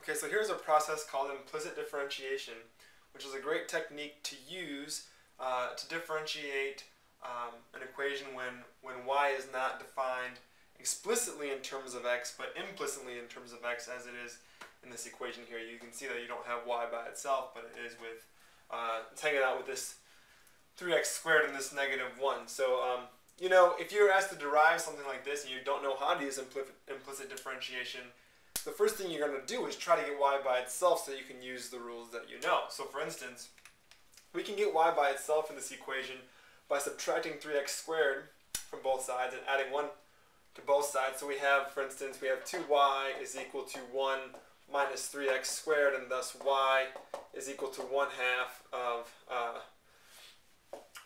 Okay, so here's a process called implicit differentiation, which is a great technique to use to differentiate an equation when y is not defined explicitly in terms of x, but implicitly in terms of x, as it is in this equation here. You can see that you don't have y by itself, but it is with, it's hanging out with this 3x squared and this negative 1. So, you know, if you're asked to derive something like this and you don't know how to use implicit differentiation, the first thing you're going to do is try to get y by itself so you can use the rules that you know. So for instance, we can get y by itself in this equation by subtracting 3x squared from both sides and adding 1 to both sides. So we have, for instance, we have 2y is equal to 1 minus 3x squared, and thus y is equal to 1/2 of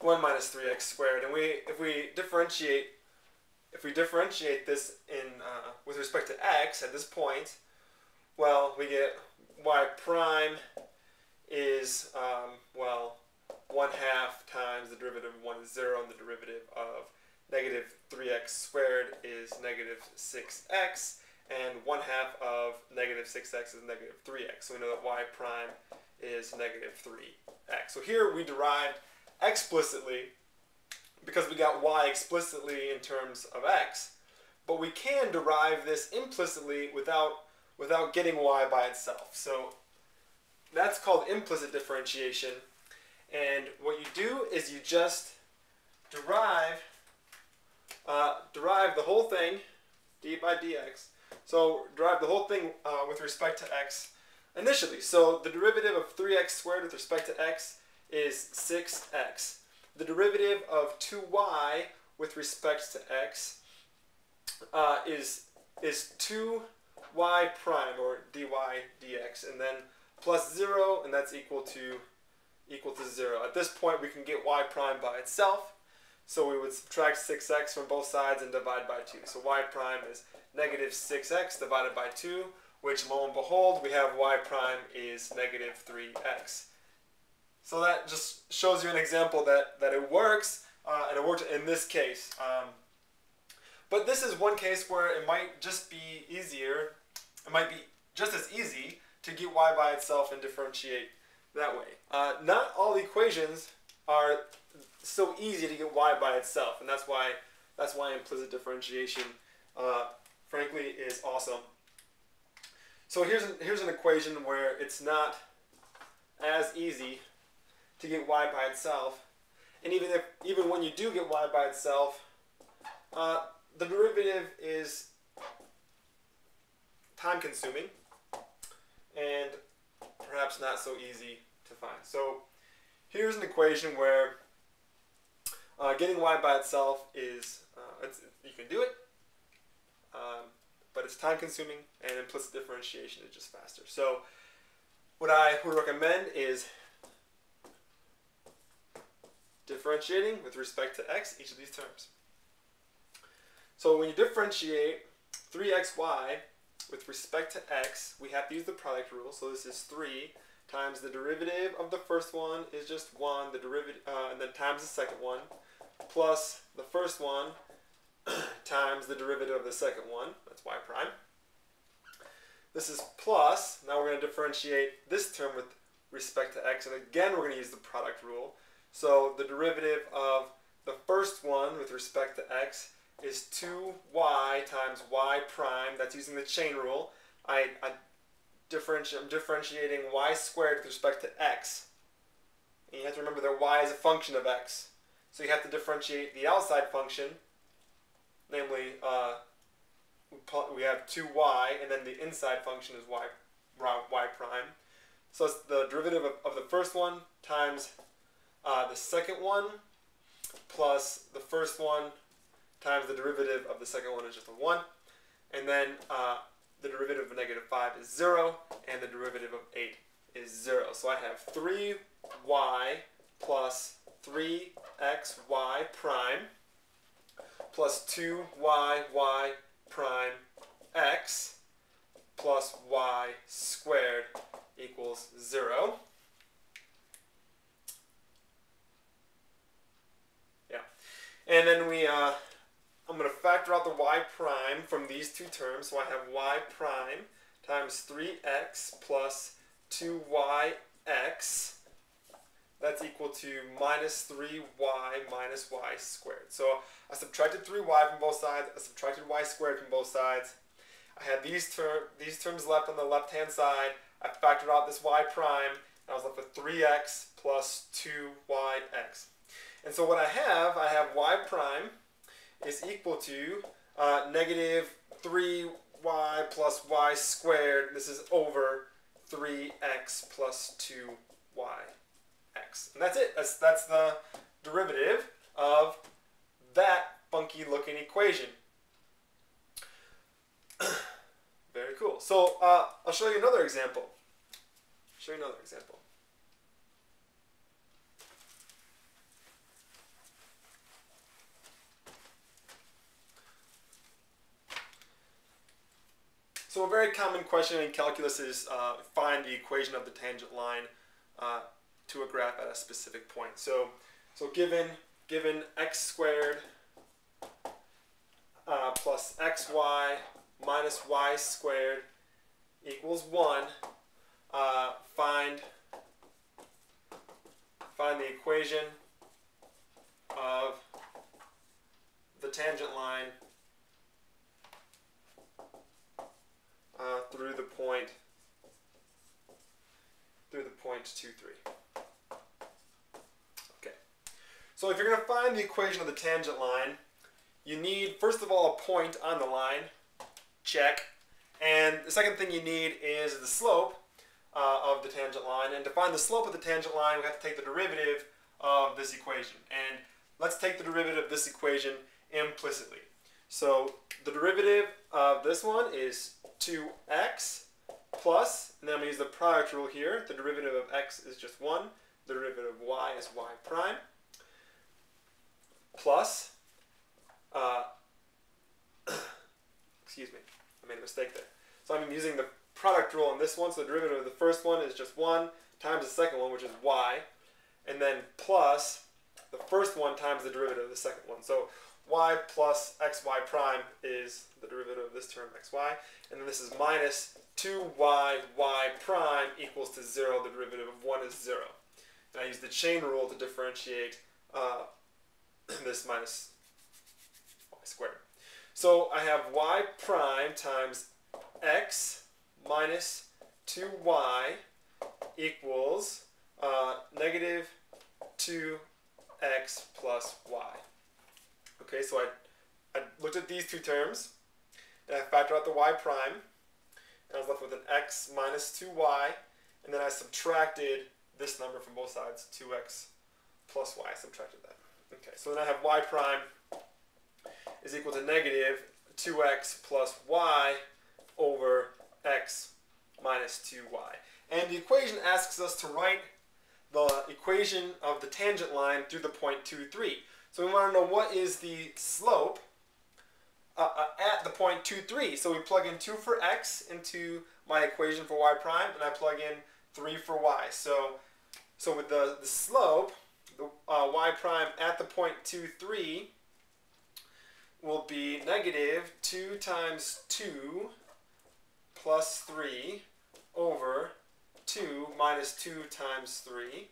1 minus 3x squared. And if we differentiate this in with respect to x at this point, well, we get y prime is well, 1/2 times the derivative of 1 is 0, and the derivative of negative 3x squared is negative 6x, and 1/2 of negative 6x is negative 3x. So we know that y prime is negative 3x. So here we derived explicitly because we got y explicitly in terms of x, but we can derive this implicitly without getting y by itself. So that's called implicit differentiation, and what you do is you just derive the whole thing, d by dx. So derive the whole thing with respect to x initially. So the derivative of 3x squared with respect to x is 6x. The derivative of 2y with respect to x is 2y prime, or dy dx, and then plus 0, and that's equal to 0. At this point, we can get y prime by itself. So we would subtract 6x from both sides and divide by 2. So y prime is negative 6x divided by 2, which, lo and behold, we have y prime is negative 3x. So that just shows you an example that it works, and it worked in this case. But this is one case where it might just be easier, it might be just as easy to get y by itself and differentiate that way. Not all equations are so easy to get y by itself, and that's why implicit differentiation, frankly, is awesome. So here's an equation where it's not as easy to get y by itself, and even when you do get y by itself, the derivative is time-consuming and perhaps not so easy to find. So here's an equation where getting y by itself is you can do it, but it's time-consuming, and implicit differentiation is just faster. So what I would recommend is differentiating with respect to x each of these terms. So when you differentiate 3xy with respect to x, we have to use the product rule. So this is 3 times the derivative of the first one is just 1, the derivative, and then times the second one, plus the first one times the derivative of the second one, that's y prime. This is plus, now we're going to differentiate this term with respect to x, and again we're going to use the product rule. So the derivative of the first one with respect to x is 2y times y prime. That's using the chain rule. I'm differentiating y squared with respect to x. And you have to remember that y is a function of x. So you have to differentiate the outside function, namely we have 2y, and then the inside function is y prime. So it's the derivative of the first one times the second one, plus the first one times the derivative of the second one is just a 1. And then the derivative of negative 5 is 0, and the derivative of 8 is 0. So I have 3y plus 3xy prime plus 2y prime x plus y squared equals 0. Yeah. And then I'm going to factor out the y prime from these two terms. So I have y prime times 3x plus 2yx. That's equal to minus 3y minus y squared. So I subtracted 3y from both sides. I subtracted y squared from both sides. I had these terms left on the left-hand side. I factored out this y prime, and I was left with 3x plus 2yx. And so what I have y prime is equal to negative 3y plus y squared. This is over 3x plus 2yx. And that's it. That's the derivative of that funky looking equation. Very cool. So I'll show you another example. So a very common question in calculus is find the equation of the tangent line to a graph at a specific point. So given x squared plus xy minus y squared equals 1, find the equation of the tangent line through the point 2, 3. Okay. So if you're going to find the equation of the tangent line, you need, first of all, a point on the line. Check. And the second thing you need is the slope of the tangent line. And to find the slope of the tangent line, we have to take the derivative of this equation. And let's take the derivative of this equation implicitly. So the derivative of this one is 2x plus, and then I'm going to use the product rule here. The derivative of x is just 1. The derivative of y is y prime. Plus, excuse me, I made a mistake there. So I'm using the product rule on this one. So the derivative of the first one is just 1 times the second one, which is y. And then plus the first one times the derivative of the second one. So y plus xy prime is the derivative of this term xy. And then this is minus 2y y prime equals to 0. The derivative of 1 is 0. And I use the chain rule to differentiate this minus y squared. So I have y prime times x minus 2y equals negative 2x plus y. Okay, so I looked at these two terms, and I factored out the y prime, and I was left with an x minus 2y, and then I subtracted this number from both sides, 2x plus y. I subtracted that. Okay, so then I have y prime is equal to negative 2x plus y over x minus 2y. And the equation asks us to write the equation of the tangent line through the point 2, 3. So we want to know what is the slope at the point 2, 3. So we plug in 2 for x into my equation for y prime, and I plug in 3 for y. So with the slope, the y prime at the point 2, 3 will be negative 2 times 2 plus 3 over 2 minus 2 times 3.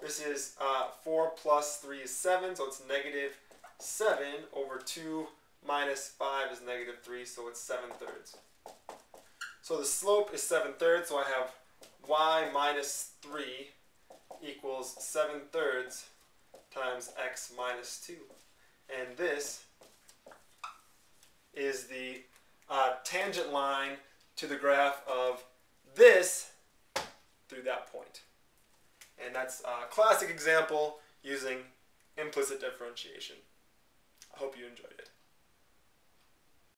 This is 4 plus 3 is 7, so it's negative 7 over 2 minus 5 is negative 3, so it's 7/3. So the slope is 7/3, so I have y minus 3 equals 7/3 times x minus 2. And this is the tangent line to the graph of this through that point. And that's a classic example using implicit differentiation. I hope you enjoyed it.